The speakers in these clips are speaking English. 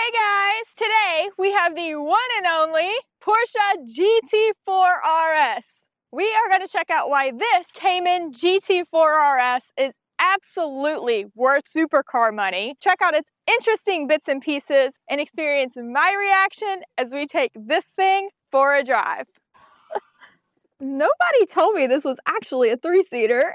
Hey guys, today we have the one and only Porsche GT4RS. We are going to check out why this Cayman GT4RS is absolutely worth supercar money. Check out its interesting bits and pieces and experience my reaction as we take this thing for a drive. Nobody told me this was actually a three-seater.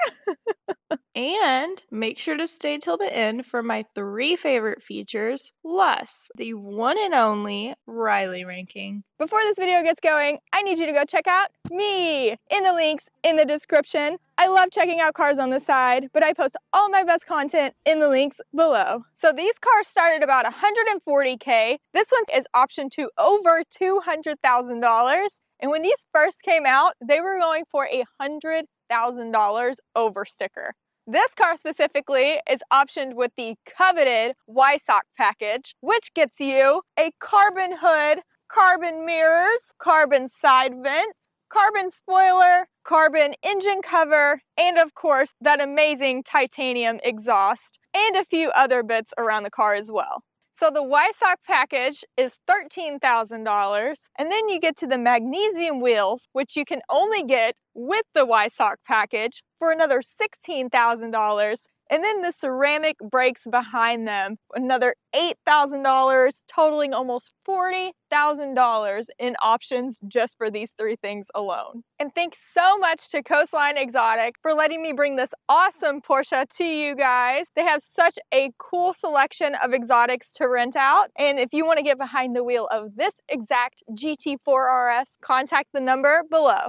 And make sure to stay till the end for my 3 favorite features, plus the one and only Riley ranking. Before this video gets going, I need you to go check out me in the links in the description. I love checking out cars on the side, but I post all my best content in the links below. So these cars start at about $140K. This one is optioned to over $200,000. And when these first came out, they were going for a $100,000 over sticker. This car specifically is optioned with the coveted Weissach Package, which gets you a carbon hood, carbon mirrors, carbon side vents, carbon spoiler, carbon engine cover, and of course that amazing titanium exhaust, and a few other bits around the car as well. So the Weissach package is $13,000, and then you get to the magnesium wheels, which you can only get with the Weissach package for another $16,000, and then the ceramic brakes behind them, another $8,000, totaling almost $40,000 in options just for these 3 things alone. And thanks so much to Coastline Exotics for letting me bring this awesome Porsche to you guys. They have such a cool selection of exotics to rent out. And if you want to get behind the wheel of this exact GT4RS, contact the number below.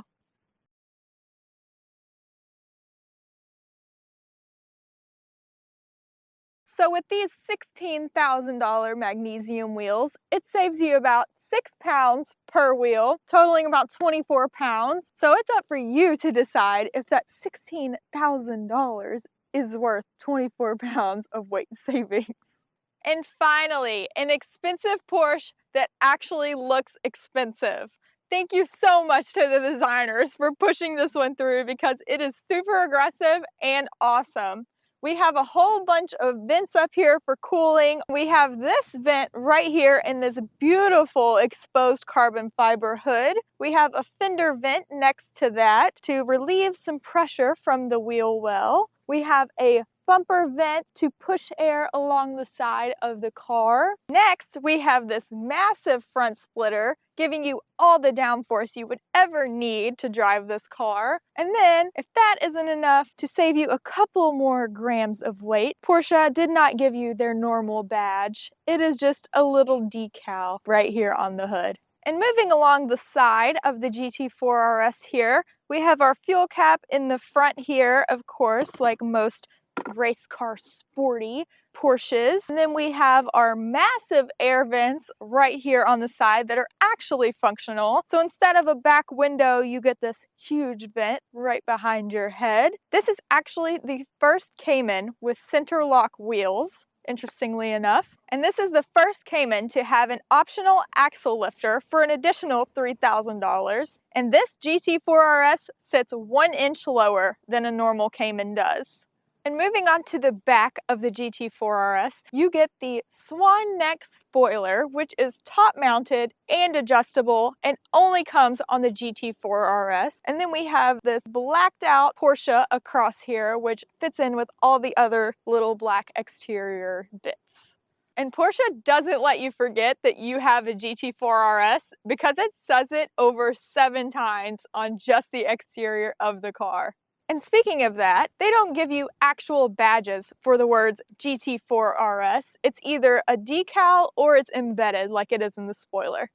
So with these $16,000 magnesium wheels, it saves you about 6 pounds per wheel, totaling about 24 pounds. So it's up for you to decide if that $16,000 is worth 24 pounds of weight savings. And finally, an expensive Porsche that actually looks expensive. Thank you so much to the designers for pushing this one through because it is super aggressive and awesome. We have a whole bunch of vents up here for cooling. We have this vent right here in this beautiful exposed carbon fiber hood. We have a fender vent next to that to relieve some pressure from the wheel well. We have a bumper vent to push air along the side of the car. Next, we have this massive front splitter, giving you all the downforce you would ever need to drive this car. And then, if that isn't enough, to save you a couple more grams of weight, Porsche did not give you their normal badge. It is just a little decal right here on the hood. And moving along the side of the GT4RS here, we have our fuel cap in the front here, of course, like most race car sporty Porsches. And then we have our massive air vents right here on the side that are actually functional. So instead of a back window, you get this huge vent right behind your head. This is actually the first Cayman with center lock wheels, interestingly enough. And this is the first Cayman to have an optional axle lifter for an additional $3,000. And this GT4RS sits 1 inch lower than a normal Cayman does. And moving on to the back of the GT4RS, you get the swan neck spoiler, which is top mounted and adjustable and only comes on the GT4RS. And then we have this blacked out Porsche across here, which fits in with all the other little black exterior bits. And Porsche doesn't let you forget that you have a GT4RS because it says it over 7 times on just the exterior of the car. And speaking of that, they don't give you actual badges for the words GT4RS. It's either a decal or it's embedded like it is in the spoiler.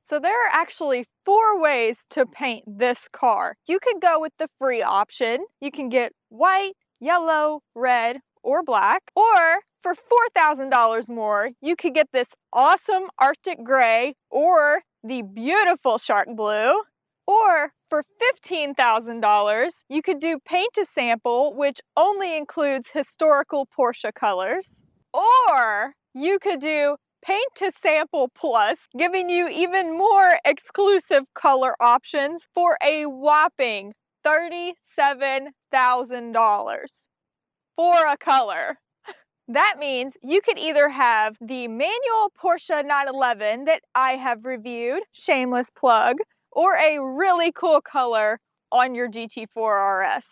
So there are actually 4 ways to paint this car. You could go with the free option. You can get white, yellow, red, or black. Or for $4,000 more, you could get this awesome Arctic gray or the beautiful shark blue. Or for $15,000, you could do paint to sample, which only includes historical Porsche colors. Or you could do paint to sample plus, giving you even more exclusive color options for a whopping $37,000 for a color. That means you could either have the manual Porsche 911 that I have reviewed, shameless plug, or a really cool color on your GT4RS.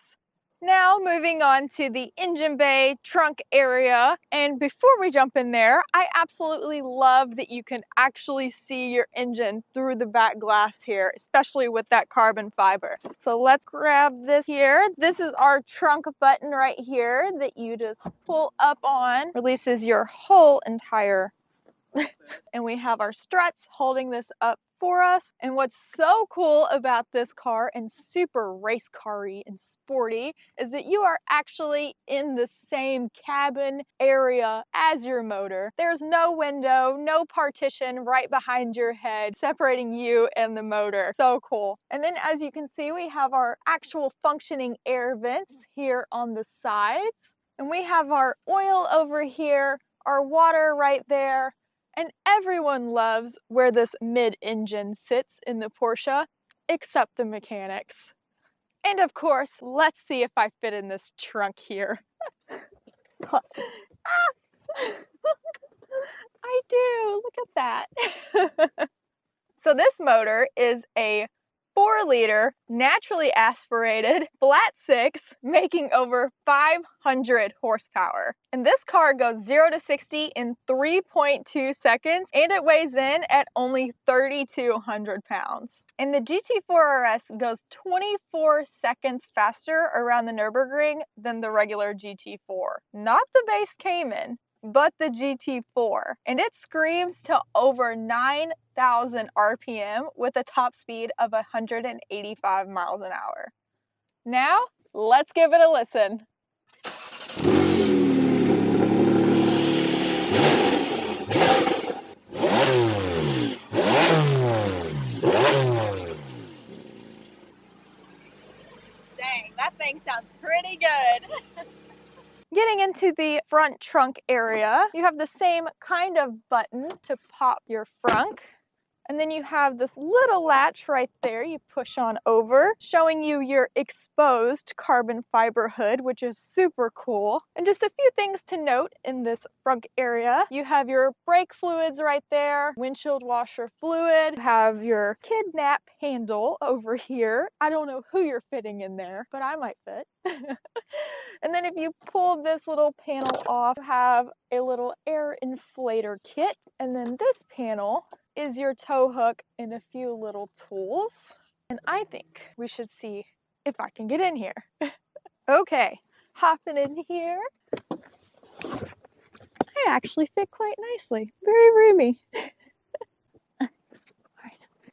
Now moving on to the engine bay trunk area, and before we jump in there, I absolutely love that you can actually see your engine through the back glass here, especially with that carbon fiber. So let's grab this here. This is our trunk button right here that you just pull up on, releases your whole entire and we have our struts holding this up for us. And what's so cool about this car and super race car-y and sporty is that you are actually in the same cabin area as your motor. There's no window, no partition right behind your head separating you and the motor. So cool. And then as you can see, we have our actual functioning air vents here on the sides. And we have our oil over here, our water right there. And everyone loves where this mid-engine sits in the Porsche, except the mechanics. And of course, let's see if I fit in this trunk here. I do, look at that. So this motor is a 4-liter naturally aspirated flat 6 making over 500 horsepower. And this car goes 0 to 60 in 3.2 seconds and it weighs in at only 3,200 pounds. And the GT4RS goes 24 seconds faster around the Nürburgring than the regular GT4. Not the base Cayman, but the GT4, and it screams to over 9,000 RPM with a top speed of 185 miles an hour. Now, let's give it a listen. Dang, that thing sounds pretty good. Getting into the front trunk area, you have the same kind of button to pop your frunk. And then you have this little latch right there you push on over, showing you your exposed carbon fiber hood, which is super cool. And just a few things to note in this front area. You have your brake fluids right there, windshield washer fluid, you have your kidnap handle over here. I don't know who you're fitting in there, but I might fit. And then if you pull this little panel off, you have a little air inflator kit. And then this panel is your tow hook and a few little tools. And I think we should see if I can get in here. Okay, hopping in here. I actually fit quite nicely. Very roomy.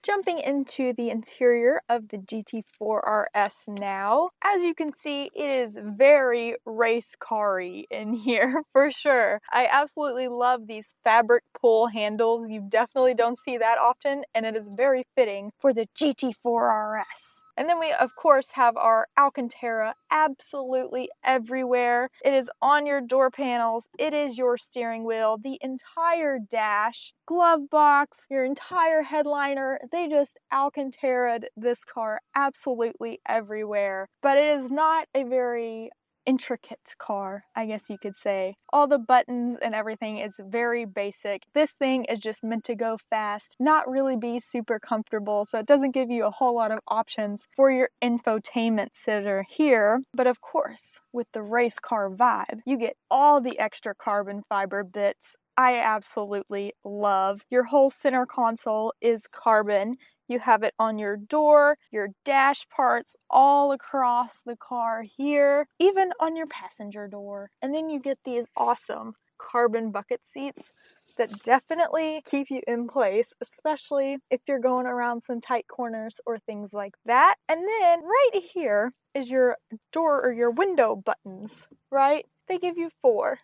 Jumping into the interior of the GT4RS now. As you can see, it is very race car-y in here for sure. I absolutely love these fabric pull handles. You definitely don't see that often, and it is very fitting for the GT4RS. And then we, of course, have our Alcantara absolutely everywhere. It is on your door panels. It is your steering wheel, the entire dash, glove box, your entire headliner. They just Alcantara'd this car absolutely everywhere. But it is not a very intricate car, I guess you could say. All the buttons and everything is very basic. This thing is just meant to go fast, not really be super comfortable, so it doesn't give you a whole lot of options for your infotainment center here. But of course, with the race car vibe, you get all the extra carbon fiber bits I absolutely love. Your whole center console is carbon. You have it on your door, your dash parts, all across the car here, even on your passenger door. And then you get these awesome carbon bucket seats that definitely keep you in place, especially if you're going around some tight corners or things like that. And then right here is your door or your window buttons, right? They give you 4.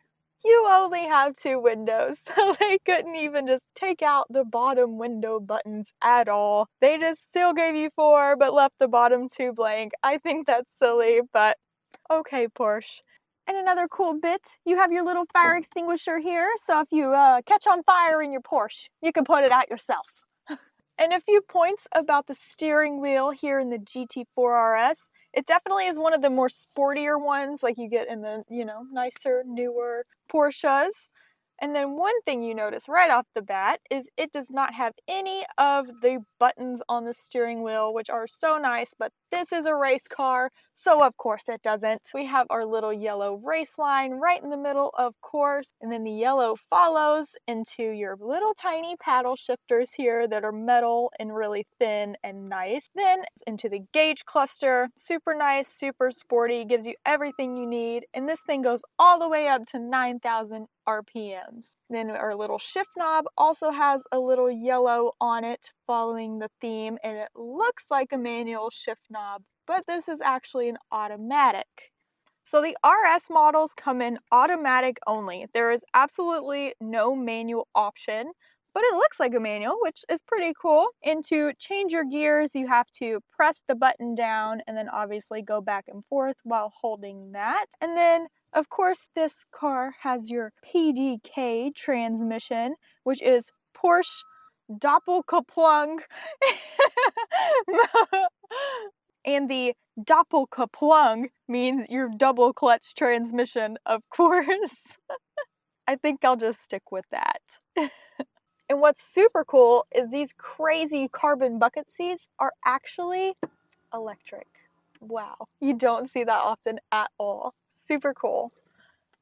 You only have 2 windows, so they couldn't even just take out the bottom window buttons at all. They just still gave you 4, but left the bottom 2 blank. I think that's silly, but okay, Porsche. And another cool bit, you have your little fire extinguisher here, so if you catch on fire in your Porsche, you can put it out yourself. And a few points about the steering wheel here in the GT4RS. It definitely is one of the more sportier ones like you get in the, you know, nicer, newer Porsches. And then one thing you notice right off the bat is it does not have any of the buttons on the steering wheel, which are so nice, but this is a race car, so of course it doesn't. We have our little yellow race line right in the middle, of course, and then the yellow follows into your little tiny paddle shifters here that are metal and really thin and nice. Then into the gauge cluster, super nice, super sporty, gives you everything you need, and this thing goes all the way up to 9,000 RPMs. Then our little shift knob also has a little yellow on it following the theme, and it looks like a manual shift knob, but this is actually an automatic. So the RS models come in automatic only. There is absolutely no manual option, but it looks like a manual, which is pretty cool. And to change your gears, you have to press the button down and then obviously go back and forth while holding that. And then of course, this car has your PDK transmission, which is Porsche Doppelkupplung. And the Doppelkupplung means your double clutch transmission, of course. I think I'll just stick with that. And what's super cool is these crazy carbon bucket seats are actually electric. Wow, you don't see that often at all. Super cool.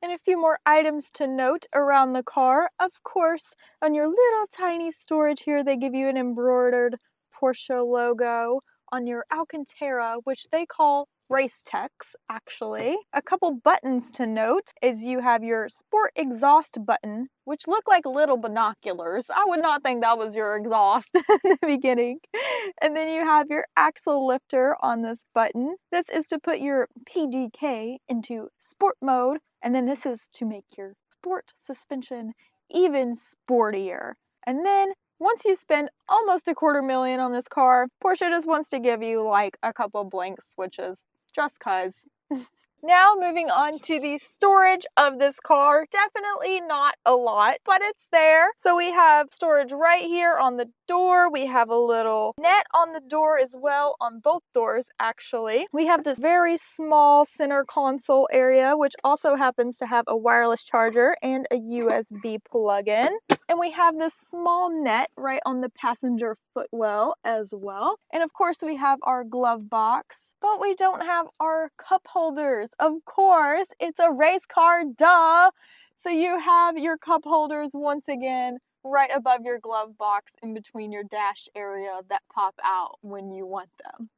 And a few more items to note around the car. Of course, on your little tiny storage here, they give you an embroidered Porsche logo on your Alcantara, which they call Race Techs, actually. A couple buttons to note is you have your Sport Exhaust button, which look like little binoculars. I would not think that was your exhaust in the beginning. And then you have your axle lifter on this button. This is to put your PDK into sport mode, and then this is to make your sport suspension even sportier. And then once you spend almost $250,000 on this car, Porsche just wants to give you like a couple blank switches, just cause. Now moving on to the storage of this car. Definitely not a lot, but it's there. So we have storage right here on the door. We have a little net on the door as well, on both doors actually. We have this very small center console area, which also happens to have a wireless charger and a USB plug-in. And we have this small net right on the passenger footwell as well. And of course we have our glove box, but we don't have our cup holders. Of course, it's a race car, duh! So you have your cup holders once again right above your glove box in between your dash area that pop out when you want them.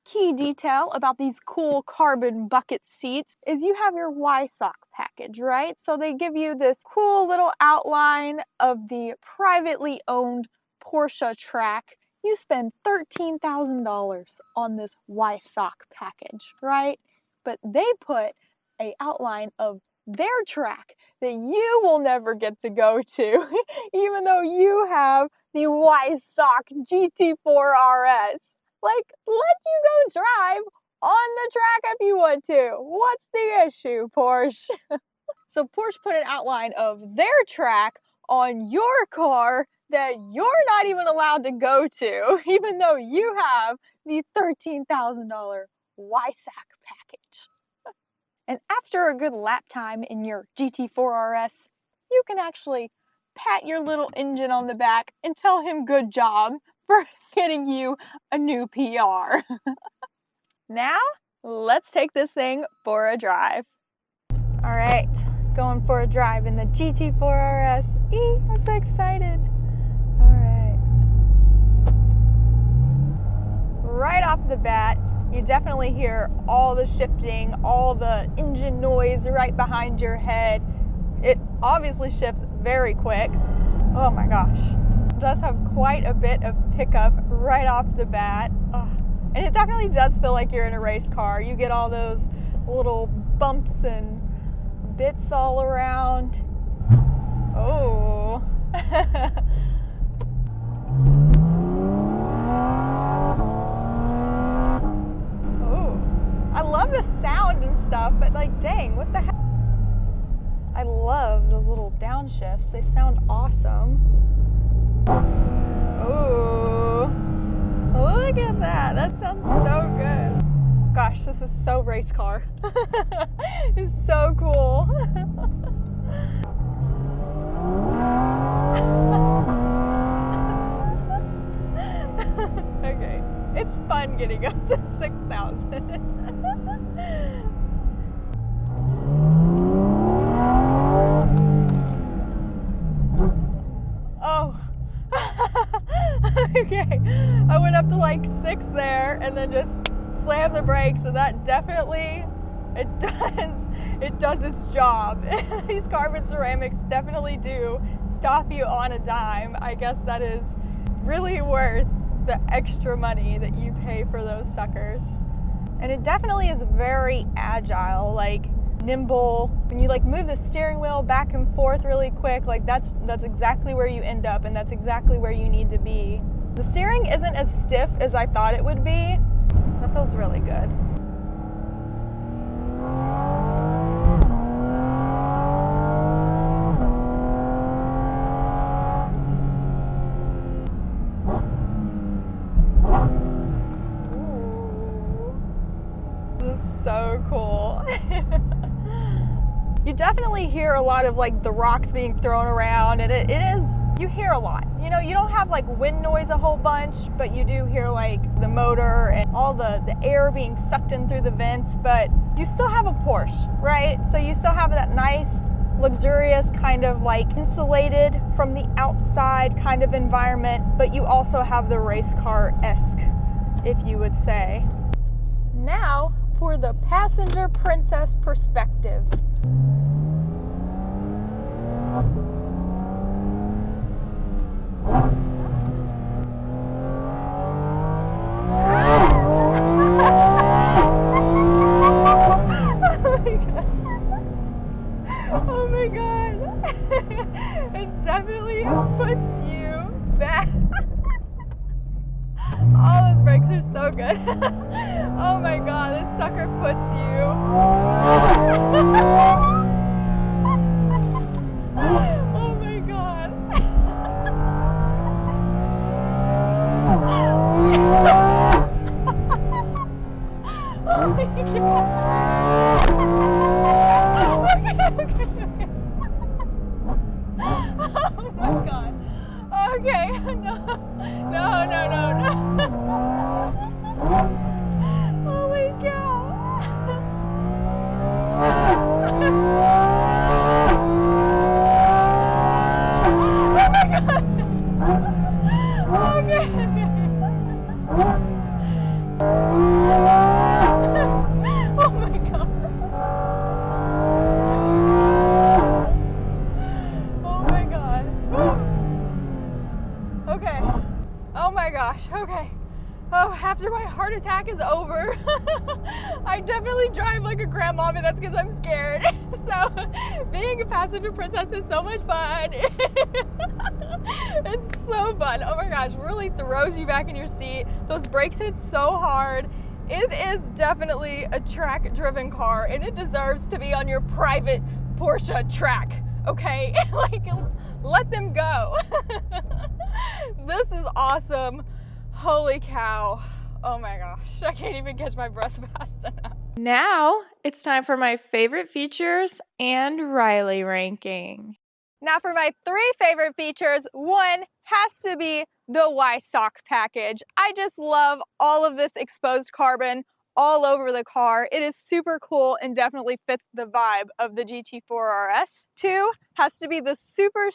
Key detail about these cool carbon bucket seats is you have your Weissach package, right? So they give you this cool little outline of the privately owned Porsche track. You spend $13,000 on this Weissach package, right? But they put an outline of their track that you will never get to go to, even though you have the Weissach GT4RS. Like, let you go drive on the track if you want to. What's the issue, Porsche? So Porsche put an outline of their track on your car that you're not even allowed to go to, even though you have the $13,000 Weissach package. And after a good lap time in your GT4RS, you can actually pat your little engine on the back and tell him good job for getting you a new PR. Now, let's take this thing for a drive. All right, going for a drive in the GT4RS. I'm so excited. All right. Right off the bat, you definitely hear all the shifting, all the engine noise right behind your head. It obviously shifts very quick. Oh my gosh. It does have quite a bit of pickup right off the bat. Oh. And it definitely does feel like you're in a race car. You get all those little bumps and bits all around. Oh. I love the sound and stuff, but like, dang, what the heck? I love those little downshifts. They sound awesome. Ooh, look at that. That sounds so good. Gosh, this is so race car. It's so cool. Okay, it's fun getting up to 6,000. Oh. Okay, I went up to like 6 there and then just slammed the brakes, and that definitely, it does its job. These carbon ceramics definitely do stop you on a dime. I guess that is really worth the extra money that you pay for those suckers. And it definitely is very agile, like nimble. When you like move the steering wheel back and forth really quick, like that's exactly where you end up, and that's exactly where you need to be. The steering isn't as stiff as I thought it would be. That feels really good. So cool. You definitely hear a lot of like the rocks being thrown around, and it is, you hear a lot. You know, you don't have like wind noise a whole bunch, but you do hear like the motor and all the air being sucked in through the vents, but you still have a Porsche, right? So you still have that nice, luxurious kind of like insulated from the outside kind of environment, but you also have the race car-esque, if you would say. Now, for the passenger princess perspective. Oh my god. It definitely puts you back. Oh, those brakes are so good. Oh my god, this sucker puts you. Oh my god. Oh my god. Okay. Oh my god. Okay, no. Holy cow. Oh my god. Okay. Oh my god. Oh my god. Okay. Oh my gosh. Okay. Oh, after my heart attack is over, I definitely drive like a grandma, but that's because I'm scared. So, being a passenger princess is so much fun. It's so fun. Oh my gosh, really throws you back in your seat. Those brakes hit so hard. It is definitely a track-driven car, and it deserves to be on your private Porsche track, okay? Like, let them go. This is awesome. Holy cow. Oh my gosh, I can't even catch my breath fast enough. Now it's time for my favorite features and Riley ranking. Now for my 3 favorite features, one has to be the Weissach package. I just love all of this exposed carbon all over the car. It is super cool and definitely fits the vibe of the GT4RS. 2 has to be the super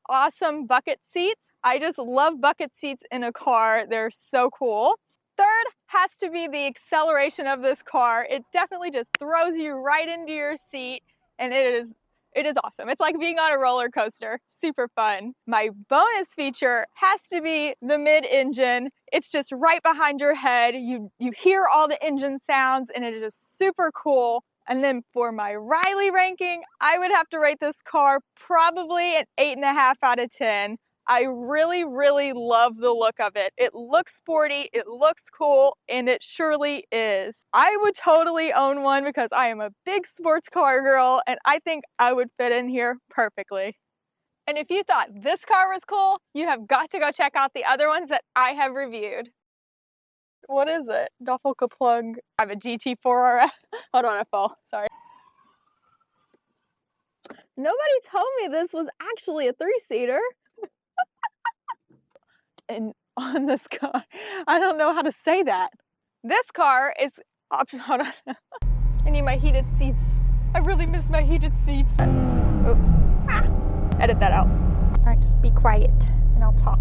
awesome bucket seats. I just love bucket seats in a car. They're so cool. 3rd has to be the acceleration of this car. It definitely just throws you right into your seat, and it is awesome. It's like being on a roller coaster. Super fun. My bonus feature has to be the mid-engine. It's just right behind your head. You hear all the engine sounds, and it is super cool. And then for my Riley ranking, I would have to rate this car probably an 8.5 out of 10. I really love the look of it. It looks sporty, it looks cool, and it surely is. I would totally own one because I am a big sports car girl, and I think I would fit in here perfectly. And if you thought this car was cool, you have got to go check out the other ones that I have reviewed. What is it? Duffel plug. I have a GT4RS. Hold on, I fall. Sorry. Nobody told me this was actually a 3-seater. And on this car, I don't know how to say that. This car is hold on. I need my heated seats. I really miss my heated seats. Oops. Edit that out. All right, just be quiet and I'll talk.